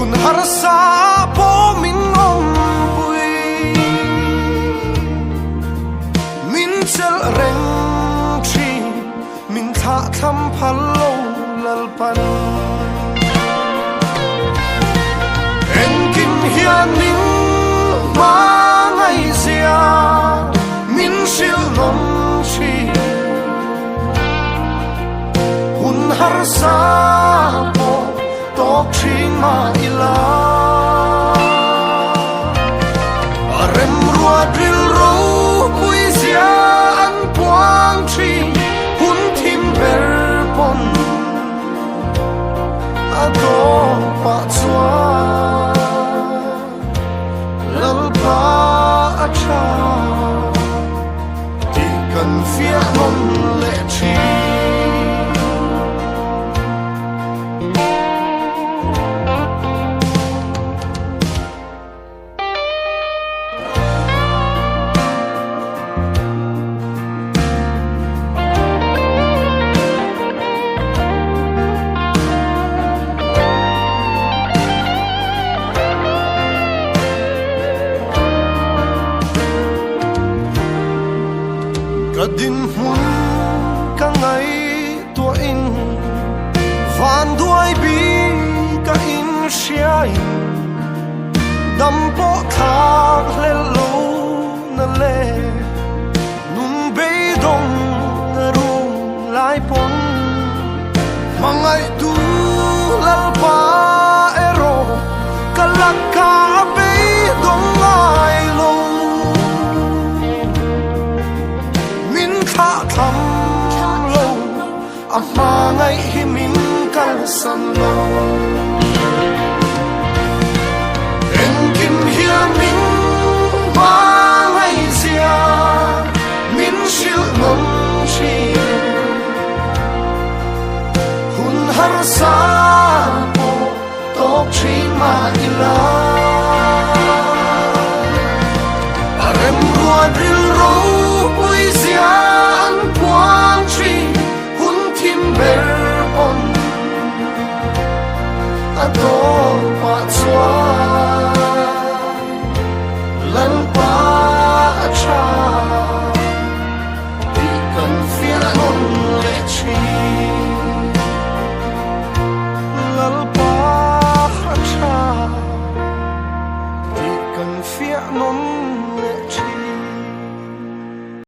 hun har sa på min ombui min chel reng chi min tha tham phalo lal pan en kim hian min ma ngai zia min sil nom chi hun har sa po tok thin ma ila rem rua dril ro pui zia an puang chi hun thim ber pon ado pa chua lal pa acha ti kan fia mon le chi din mun ka ngai tua in van duai bi ka in shiai dam po thak le lo na le nun be dong ru lai pon mangai tu lal pa ero kalaka be dong ai lo tham lo ama ngai hi min kal san lo en kim hia min ma ngai zia min sil nom chi hun har sa po tok chi ma ila